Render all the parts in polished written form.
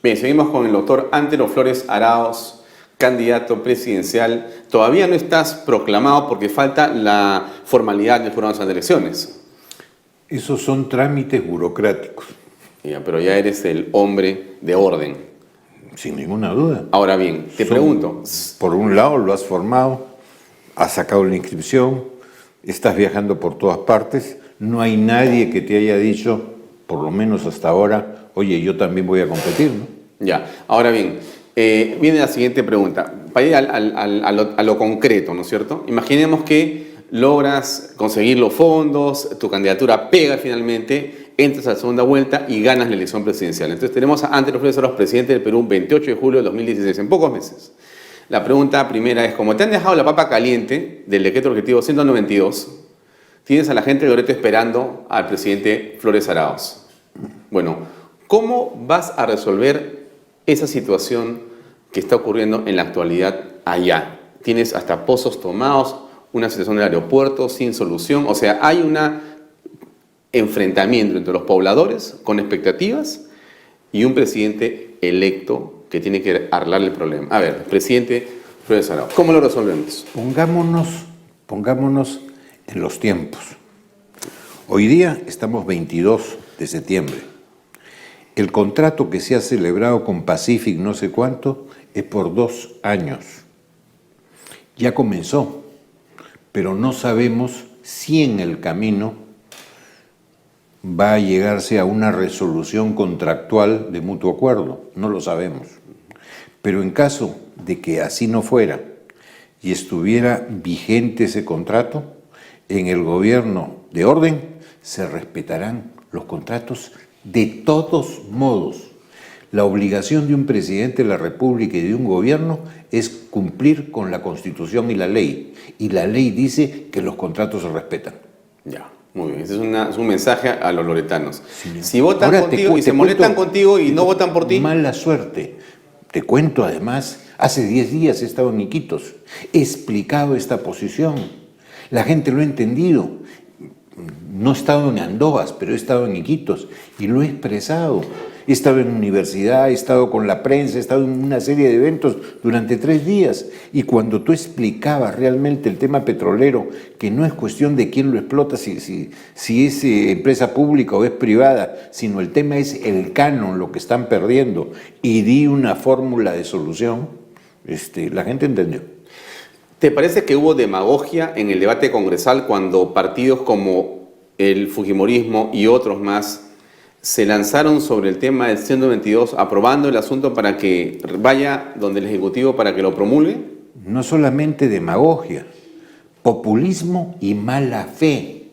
Bien, seguimos con el doctor Antero Flores Arauz, candidato presidencial. Todavía no estás proclamado porque falta la formalidad del Jurado Nacional de Elecciones. Esos son trámites burocráticos. Ya, pero ya eres el hombre de orden. Sin ninguna duda. Ahora bien, te pregunto. Por un lado lo has formado, has sacado la inscripción, estás viajando por todas partes, no hay nadie que te haya dicho, por lo menos hasta ahora, oye, yo también voy a competir, ¿no? Ya, ahora bien, viene la siguiente pregunta. Para ir a lo concreto, ¿no es cierto? Imaginemos que logras conseguir los fondos, tu candidatura pega finalmente, entras a la segunda vuelta y ganas la elección presidencial. Entonces tenemos a Antero Flores Arauz, presidente del Perú, 28 de julio de 2016, en pocos meses. La pregunta primera es, como te han dejado la papa caliente del decreto objetivo 192, tienes a la gente de Loreto esperando al presidente Flores Arauz. Bueno, ¿cómo vas a resolver esa situación que está ocurriendo en la actualidad allá? Tienes hasta pozos tomados, una situación del aeropuerto sin solución, o sea, hay un enfrentamiento entre los pobladores con expectativas y un presidente electo que tiene que arreglar el problema. A ver, presidente Flores Arauz, ¿cómo lo resolvemos? Pongámonos en los tiempos. Hoy día estamos 22 de septiembre. El contrato que se ha celebrado con Pacific no sé cuánto es por 2 años. Ya comenzó, pero no sabemos si en el camino va a llegarse a una resolución contractual de mutuo acuerdo. No lo sabemos. Pero en caso de que así no fuera y estuviera vigente ese contrato, en el gobierno de orden se respetarán los contratos de todos modos. La obligación de un presidente de la República y de un gobierno es cumplir con la Constitución y la ley. Y la ley dice que los contratos se respetan. Ya, muy bien. Ese es un mensaje a los loretanos. Si votan contigo y se molestan contigo y no votan por ti... Mala suerte. Te cuento además, hace 10 días he estado en Iquitos. He explicado esta posición. La gente lo ha entendido. No he estado en Andovas, pero he estado en Iquitos y lo he expresado. He estado en universidad, he estado con la prensa, he estado en una serie de eventos durante 3 días. Y cuando tú explicabas realmente el tema petrolero, que no es cuestión de quién lo explota, si es empresa pública o es privada, sino el tema es el canon, lo que están perdiendo, y di una fórmula de solución, la gente entendió. ¿Te parece que hubo demagogia en el debate congresal cuando partidos como el Fujimorismo y otros más se lanzaron sobre el tema del 122, aprobando el asunto para que vaya donde el Ejecutivo para que lo promulgue? No solamente demagogia, populismo y mala fe,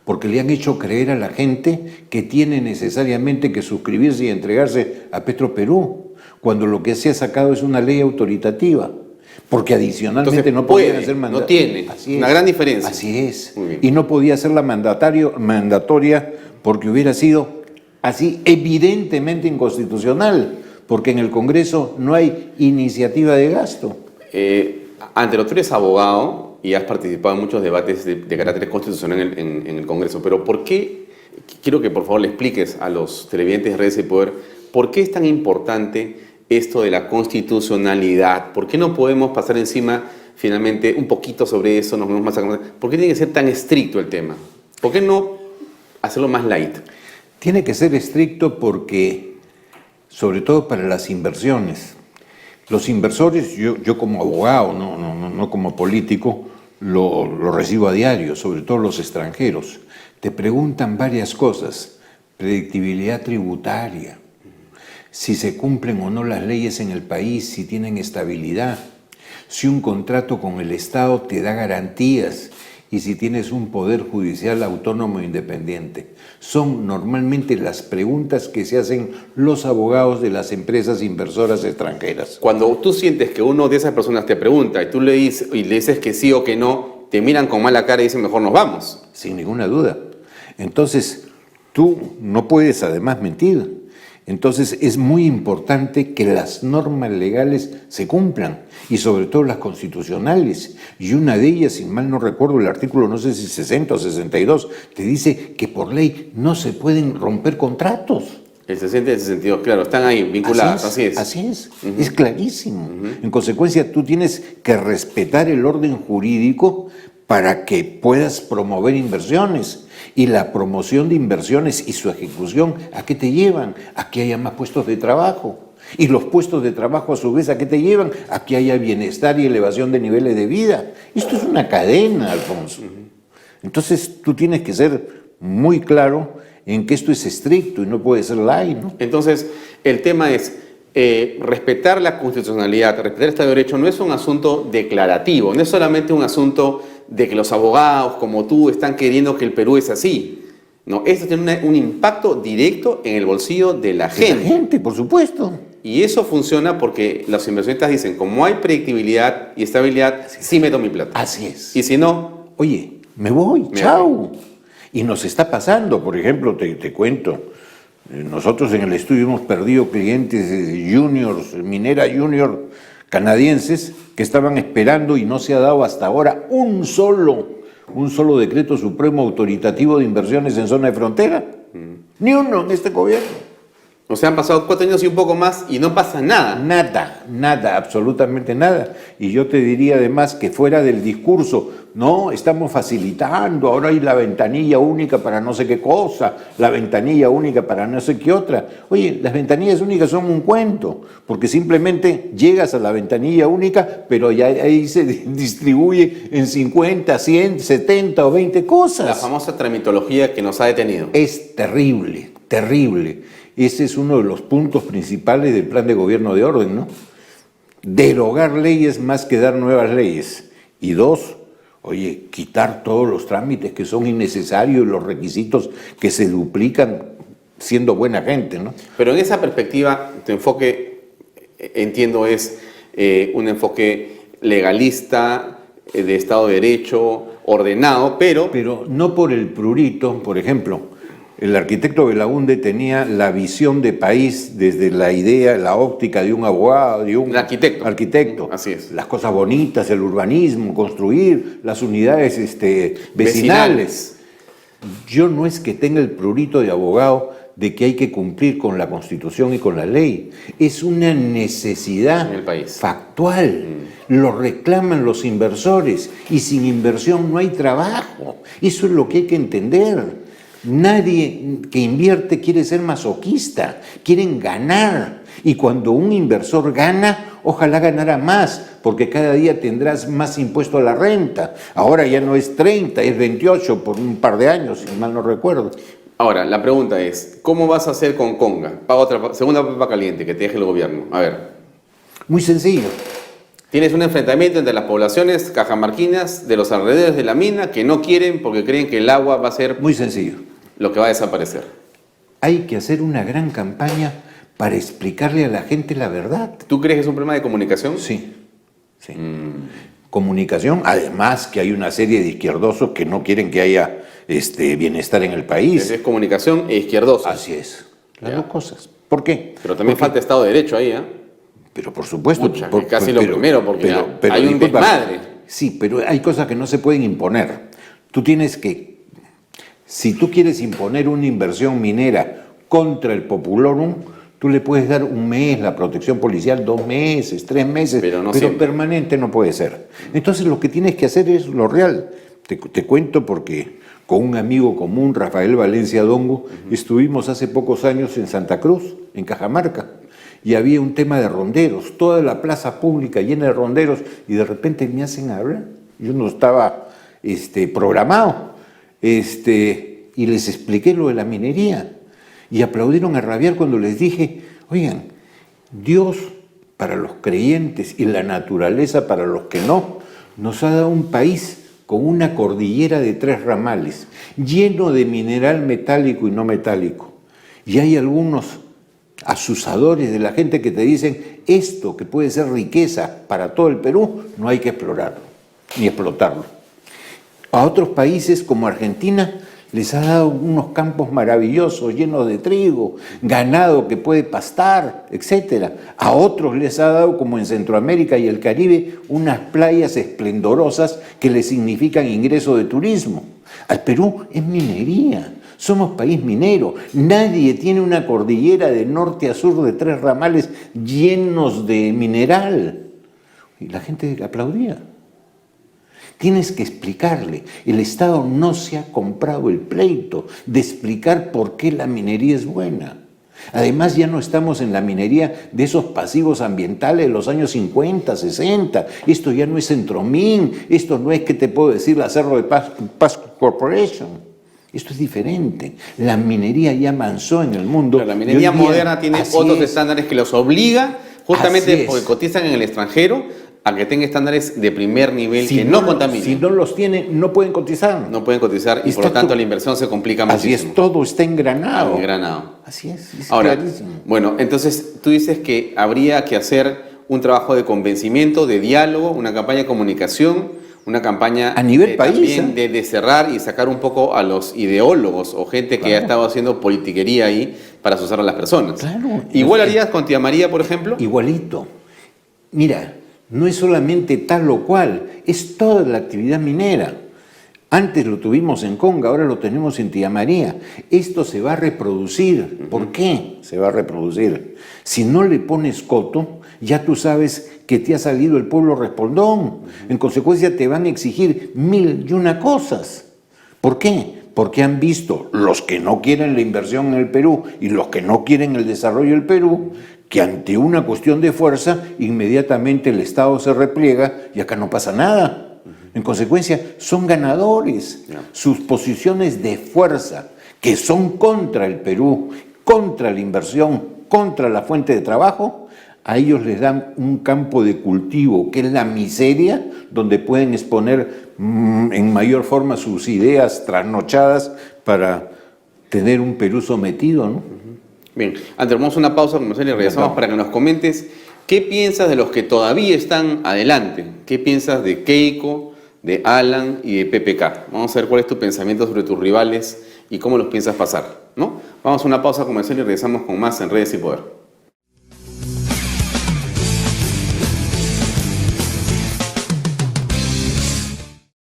porque le han hecho creer a la gente que tiene necesariamente que suscribirse y entregarse a Petroperú, cuando lo que se ha sacado es una ley autoritativa. Porque adicionalmente entonces, no podían hacer mandatoria. No tiene, una gran diferencia. Así es. Y no podía ser la mandatoria porque hubiera sido así evidentemente inconstitucional, porque en el Congreso no hay iniciativa de gasto. Antero, tú eres abogado y has participado en muchos debates de carácter constitucional en el Congreso, pero ¿por qué? Quiero que por favor le expliques a los televidentes de Redes de Poder, ¿por qué es tan importante esto de la constitucionalidad? ¿Por qué no podemos pasar encima finalmente un poquito sobre eso? Nos vemos más acá. ¿Por qué tiene que ser tan estricto el tema? ¿Por qué no hacerlo más light? Tiene que ser estricto porque, sobre todo para las inversiones, los inversores, yo como abogado, no como político, lo recibo a diario, sobre todo los extranjeros. Te preguntan varias cosas: predictibilidad tributaria, si se cumplen o no las leyes en el país, si tienen estabilidad, si un contrato con el Estado te da garantías y si tienes un poder judicial autónomo e independiente. Son normalmente las preguntas que se hacen los abogados de las empresas inversoras extranjeras. Cuando tú sientes que uno de esas personas te pregunta y tú le dices que sí o que no, te miran con mala cara y dicen mejor nos vamos. Sin ninguna duda. Entonces, tú no puedes además mentir. Entonces es muy importante que las normas legales se cumplan y sobre todo las constitucionales. Y una de ellas, si mal no recuerdo, el artículo no sé si 60 o 62, te dice que por ley no se pueden romper contratos. El 60 y el 62, claro, están ahí vinculadas, así es. Así es, es clarísimo. En consecuencia, tú tienes que respetar el orden jurídico para que puedas promover inversiones. Y la promoción de inversiones y su ejecución, ¿a qué te llevan? A que haya más puestos de trabajo. Y los puestos de trabajo, a su vez, ¿a qué te llevan? A que haya bienestar y elevación de niveles de vida. Esto es una cadena, Alfonso. Entonces, tú tienes que ser muy claro en que esto es estricto y no puede ser light, ¿no? Entonces, el tema es respetar la constitucionalidad, respetar el Estado de Derecho no es un asunto declarativo, no es solamente un asunto de que los abogados como tú están queriendo que el Perú es así. No, esto tiene un impacto directo en el bolsillo de la gente. De la gente, por supuesto. Y eso funciona porque los inversionistas dicen, como hay predictibilidad y estabilidad, sí meto mi plata. Así es. Y si no, oye, me voy, chao. Y nos está pasando, por ejemplo, te cuento, nosotros en el estudio hemos perdido clientes juniors, minera junior canadienses, que estaban esperando y no se ha dado hasta ahora un solo decreto supremo autoritativo de inversiones en zona de frontera. Ni uno en este gobierno. O sea, han pasado 4 años y un poco más y no pasa nada. Nada, absolutamente nada. Y yo te diría además que fuera del discurso, no, estamos facilitando, ahora hay la ventanilla única para no sé qué cosa, la ventanilla única para no sé qué otra. Oye, las ventanillas únicas son un cuento, porque simplemente llegas a la ventanilla única, pero ya ahí se distribuye en 50, 100, 70 o 20 cosas. La famosa tramitología que nos ha detenido. Es terrible, terrible. Ese es uno de los puntos principales del plan de gobierno de orden, ¿no? Derogar leyes más que dar nuevas leyes. Y 2, oye, quitar todos los trámites que son innecesarios y los requisitos que se duplican siendo buena gente, ¿no? Pero en esa perspectiva, tu enfoque, entiendo, es un enfoque legalista, de Estado de Derecho, ordenado, pero... Pero no por el prurito, por ejemplo. El arquitecto Belaúnde tenía la visión de país desde la idea, la óptica de un abogado, de un arquitecto. Así es. Las cosas bonitas, el urbanismo, construir las unidades vecinales. Yo no es que tenga el prurito de abogado de que hay que cumplir con la Constitución y con la ley. Es una necesidad en el país. Factual. Lo reclaman los inversores y sin inversión no hay trabajo. Eso es lo que hay que entender. Nadie que invierte quiere ser masoquista, quieren ganar. Y cuando un inversor gana, ojalá ganara más, porque cada día tendrás más impuesto a la renta. Ahora ya no es 30, es 28 por un par de años, si mal no recuerdo. Ahora, la pregunta es, ¿cómo vas a hacer con Conga? Segunda papa caliente que te deje el gobierno. A ver. Muy sencillo. Tienes un enfrentamiento entre las poblaciones cajamarquinas de los alrededores de la mina que no quieren porque creen que el agua va a ser... Muy sencillo. Lo que va a desaparecer. Hay que hacer una gran campaña para explicarle a la gente la verdad. ¿Tú crees que es un problema de comunicación? Sí. Comunicación, además que hay una serie de izquierdosos que no quieren que haya bienestar en el país. Es comunicación e izquierdosos. Así es. Las dos cosas. ¿Por qué? Pero también falta Estado de Derecho ahí, ¿eh? Pero por supuesto. Casi lo primero, porque hay un desmadre. Sí, pero hay cosas que no se pueden imponer. Tú tienes que... Si tú quieres imponer una inversión minera contra el populorum, tú le puedes dar un mes, la protección policial 2 meses, 3 meses, pero permanente no puede ser. Entonces lo que tienes que hacer es lo real. Te cuento porque con un amigo común, Rafael Valencia Dongo, estuvimos hace pocos años en Santa Cruz, en Cajamarca, y había un tema de ronderos, toda la plaza pública llena de ronderos, y de repente me hacen hablar. Yo no estaba programado. Y les expliqué lo de la minería y aplaudieron a rabiar cuando les dije, oigan, Dios para los creyentes y la naturaleza para los que no, nos ha dado un país con una cordillera de 3 ramales, lleno de mineral metálico y no metálico. Y hay algunos asusadores de la gente que te dicen, esto que puede ser riqueza para todo el Perú, no hay que explorarlo, ni explotarlo. A otros países como Argentina les ha dado unos campos maravillosos, llenos de trigo, ganado que puede pastar, etc. A otros les ha dado, como en Centroamérica y el Caribe, unas playas esplendorosas que les significan ingreso de turismo. Al Perú es minería. Somos país minero. Nadie tiene una cordillera de norte a sur de 3 ramales llenos de mineral. Y la gente aplaudía. Tienes que explicarle. El Estado no se ha comprado el pleito de explicar por qué la minería es buena. Además, ya no estamos en la minería de esos pasivos ambientales de los años 50, 60. Esto ya no es Centromín. Esto no es, que te puedo decir, la Cerro de Paz Corporation. Esto es diferente. La minería ya avanzó en el mundo. Pero la minería moderna tiene otros estándares que los obliga, justamente porque cotizan en el extranjero, a que tenga estándares de primer nivel que no contaminen. Si no los tienen, no pueden cotizar. No pueden cotizar y por lo tanto la inversión se complica muchísimo. Así es, todo está engranado. Engranado. Así es Ahora, clarísimo. bueno, entonces tú dices que habría que hacer un trabajo de convencimiento, de diálogo, una campaña de comunicación, una campaña a nivel país, también de cerrar y sacar un poco a los ideólogos o gente que ha estado haciendo politiquería ahí para asustar a las personas. Claro. ¿Igual harías con Tía María, por ejemplo? Igualito. Mira, no es solamente tal o cual, es toda la actividad minera. Antes lo tuvimos en Conga, ahora lo tenemos en Tía María. Esto se va a reproducir. ¿Por qué se va a reproducir? Si no le pones coto, ya tú sabes que te ha salido el pueblo respondón. En consecuencia te van a exigir 1001 cosas. ¿Por qué? Porque han visto los que no quieren la inversión en el Perú y los que no quieren el desarrollo del Perú, que ante una cuestión de fuerza, inmediatamente el Estado se repliega y acá no pasa nada. En consecuencia, son ganadores. Sus posiciones de fuerza, que son contra el Perú, contra la inversión, contra la fuente de trabajo, a ellos les dan un campo de cultivo, que es la miseria, donde pueden exponer en mayor forma sus ideas trasnochadas para tener un Perú sometido, ¿no? Bien, antes tomamos una pausa comercial y regresamos para que nos comentes qué piensas de los que todavía están adelante. ¿Qué piensas de Keiko, de Alan y de PPK? Vamos a ver cuál es tu pensamiento sobre tus rivales y cómo los piensas pasar, ¿no? Vamos a una pausa comercial y regresamos con más en Redes y Poder.